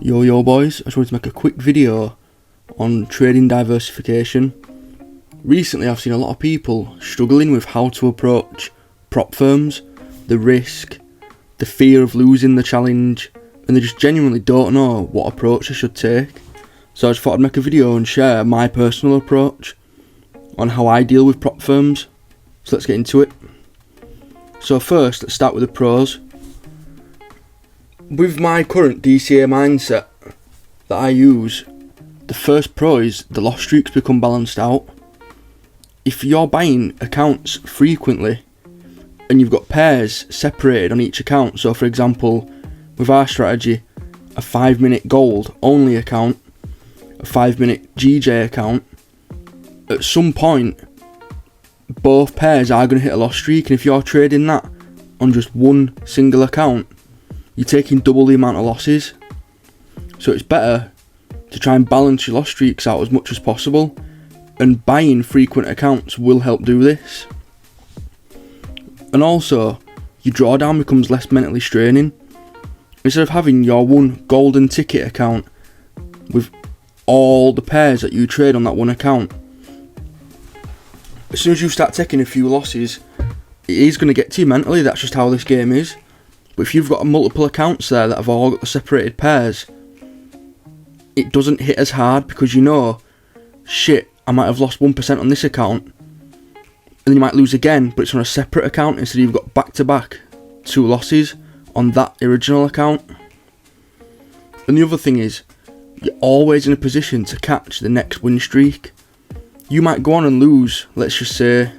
Yo boys, I just wanted to make a quick video on trading diversification. Recently I've seen a lot of people struggling with how to approach prop firms, the risk, the fear of losing the challenge, and they just genuinely don't know what approach they should take. So I just thought I'd make a video and share my personal approach on how I deal with prop firms. So let's get into it. So first, let's start with the pros. With my current DCA mindset that I use, the first pro is the loss streaks become balanced out. If you're buying accounts frequently and you've got pairs separated on each account, so for example, with our strategy, a 5-minute gold only account, a 5-minute GJ account, at some point both pairs are going to hit a loss streak, and if you're trading that on just one single account, you're taking double the amount of losses. So it's better to try and balance your loss streaks out as much as possible, and buying frequent accounts will help do this. And also, your drawdown becomes less mentally straining. Instead of having your one golden ticket account with all the pairs that you trade on that one account, as soon as you start taking a few losses, it is going to get to you mentally. That's just how this game is. But if you've got multiple accounts there that have all got the separated pairs, it doesn't hit as hard because you know, shit, I might have lost 1% on this account, and then you might lose again, but it's on a separate account instead of you've got back-to-back 2 losses on that original account. And the other thing is, you're always in a position to catch the next win streak. You might go on and lose, let's just say,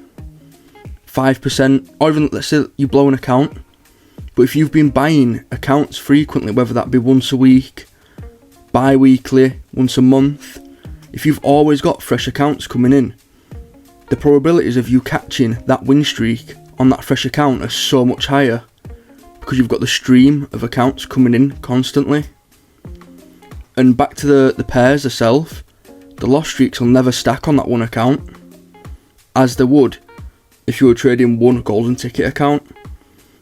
5%, or even let's say you blow an account. But if you've been buying accounts frequently, whether that be once a week, bi-weekly, once a month, if you've always got fresh accounts coming in, the probabilities of you catching that win streak on that fresh account are so much higher because you've got the stream of accounts coming in constantly. And back to the pairs themselves, the loss streaks will never stack on that one account as they would if you were trading one golden ticket account.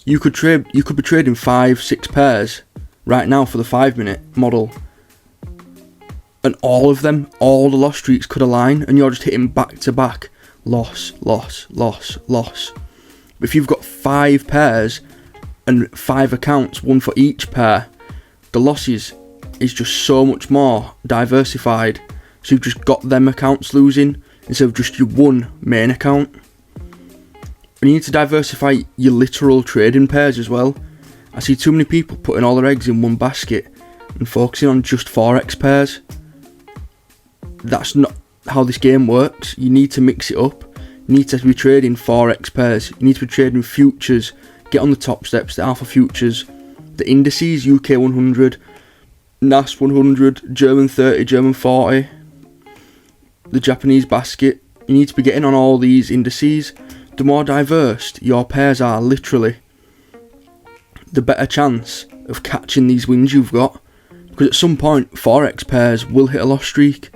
You could be trading 5-6 pairs right now for the 5-minute model, and all the loss streaks could align, and you're just hitting back to back loss. But if you've got 5 pairs and 5 accounts, one for each pair, the losses is just so much more diversified. So you've just got them accounts losing instead of just your one main account. And you need to diversify your literal trading pairs as well. I see too many people putting all their eggs in one basket and focusing on just forex pairs. That's not how this game works. You need to mix it up. You need to be trading forex pairs. You need to be trading futures. Get on the top steps, the alpha futures, the indices, UK 100, NAS 100, German 30, German 40, the Japanese basket. You need to be getting on all these indices. The more diverse your pairs are, literally, the better chance of catching these wins you've got. Because at some point, forex pairs will hit a loss streak.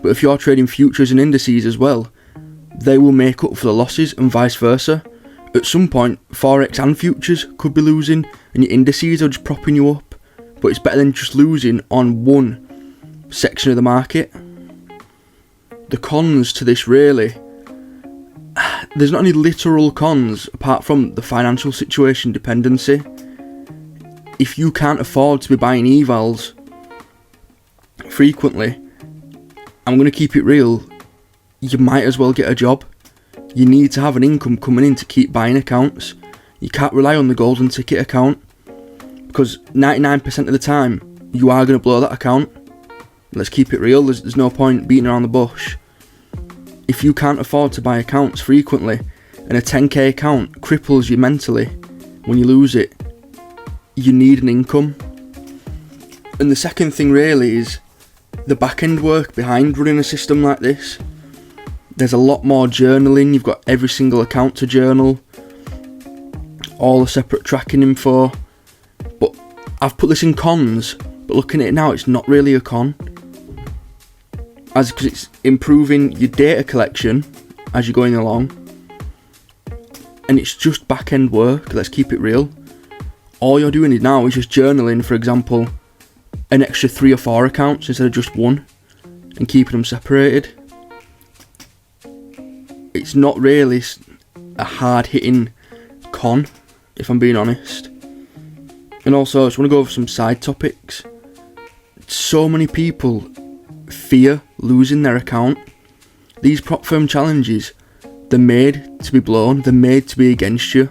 But if you're trading futures and indices as well, they will make up for the losses and vice versa. At some point, forex and futures could be losing and your indices are just propping you up. But it's better than just losing on one section of the market. The cons to this, really, there's not any literal cons apart from the financial situation dependency. If you can't afford to be buying evals frequently, I'm going to keep it real, you might as well get a job. You need to have an income coming in to keep buying accounts. You can't rely on the golden ticket account because 99% of the time you are going to blow that account. Let's keep it real, there's no point beating around the bush. If you can't afford to buy accounts frequently and a 10k account cripples you mentally when you lose it, you need an income. And the second thing really is the back end work behind running a system like this. There's a lot more journaling. You've got every single account to journal, all the separate tracking info. But I've put this in cons, but looking at it now, it's not really a con, because it's improving your data collection as you're going along, and it's just back end work. Let's keep it real. All you're doing now is just journaling, for example, an extra 3 or 4 accounts instead of just one and keeping them separated. It's not really a hard hitting con, if I'm being honest. And also, I just want to go over some side topics. So many people fear losing their account. These prop firm challenges, they're made to be blown, they're made to be against you.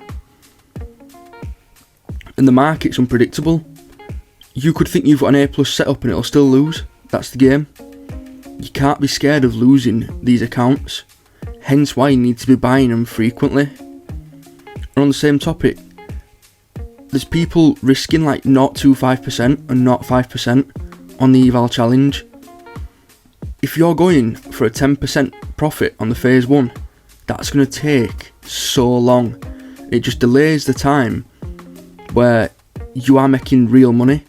And the market's unpredictable. You could think you've got an A+ setup and it'll still lose. That's the game. You can't be scared of losing these accounts. Hence why you need to be buying them frequently. And on the same topic, there's people risking like 0.25% and 0.5% on the eval challenge. If you're going for a 10% profit on the phase 1, that's going to take so long. It just delays the time where you are making real money.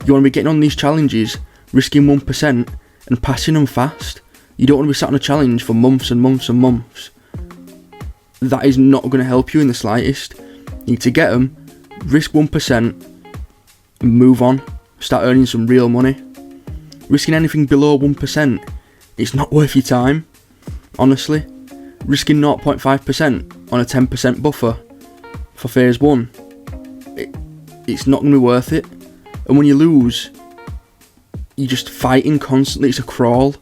You want to be getting on these challenges, risking 1% and passing them fast. You don't want to be sat on a challenge for months and months and months. That is not going to help you in the slightest. You need to get them, risk 1% and move on. Start earning some real money. Risking anything below 1%, it's not worth your time. Honestly, risking 0.5% on a 10% buffer for phase 1, it's not going to be worth it. And when you lose, you're just fighting constantly. It's a crawl.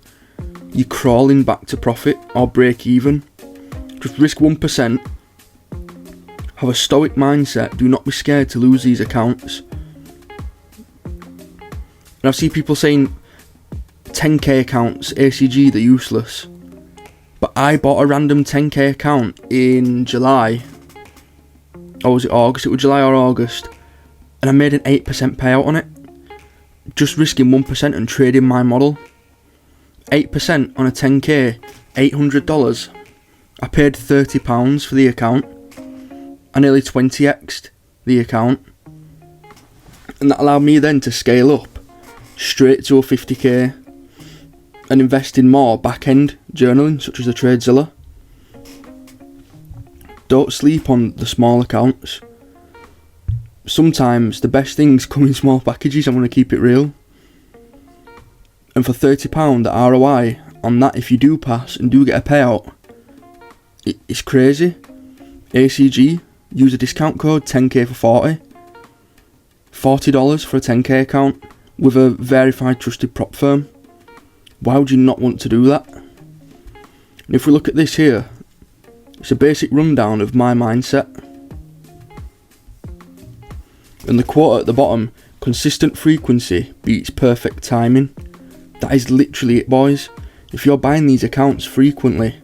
You're crawling back to profit or break even. Just risk 1%. Have a stoic mindset. Do not be scared to lose these accounts. And I've seen people saying 10k accounts, ACG, they're useless. But I bought a random 10k account in July. Or was it August? It was July or August. And I made an 8% payout on it. Just risking 1% and trading my model. 8% on a 10k, $800. I paid £30 for the account. I nearly 20x'd the account. And that allowed me then to scale up straight to a 50k and invest in more back-end journaling such as the TradeZilla. Don't sleep on the small accounts. Sometimes the best things come in small packages. I'm going to keep it real. And for £30, the ROI on that, if you do pass and do get a payout, it's crazy. ACG, use a discount code 10k for 40. $40 for a 10k account with a verified trusted prop firm. Why would you not want to do that? And if we look at this here, it's a basic rundown of my mindset. And the quote at the bottom, consistent frequency beats perfect timing. That is literally it, boys. If you're buying these accounts frequently,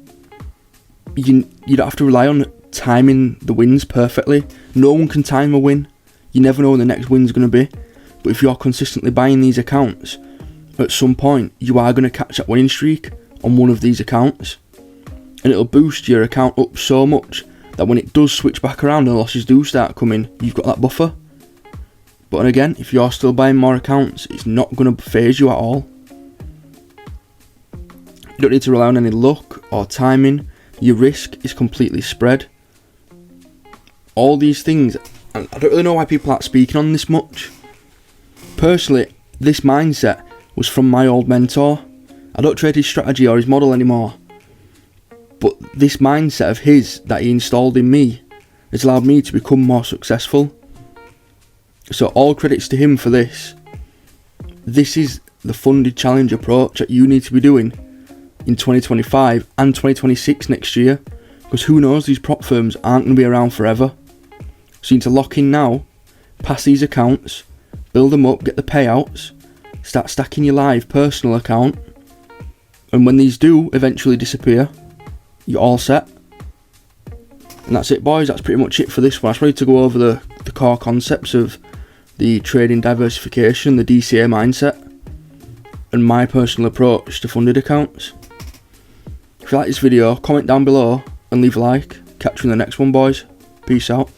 you don't have to rely on timing the wins perfectly. No one can time a win. You never know when the next win's going to be. But if you're consistently buying these accounts, at some point you are going to catch that winning streak on one of these accounts. And it'll boost your account up so much that when it does switch back around and losses do start coming, you've got that buffer. But again, if you're still buying more accounts, it's not going to phase you at all. You don't need to rely on any luck or timing. Your risk is completely spread. All these things, and I don't really know why people aren't speaking on this much. Personally, this mindset was from my old mentor. I don't trade his strategy or his model anymore. But this mindset of his that he installed in me has allowed me to become more successful. So all credits to him for this. This is the funded challenge approach that you need to be doing in 2025 and 2026 next year. Because who knows, these prop firms aren't going to be around forever. So you need to lock in now, pass these accounts, build them up, get the payouts, start stacking your live personal account. And when these do eventually disappear, you're all set. And that's it, boys. That's pretty much it for this one. I just wanted to go over the core concepts of the trading diversification, the DCA mindset, and my personal approach to funded accounts. If you like this video, comment down below and leave a like. Catch you in the next one, boys. Peace out.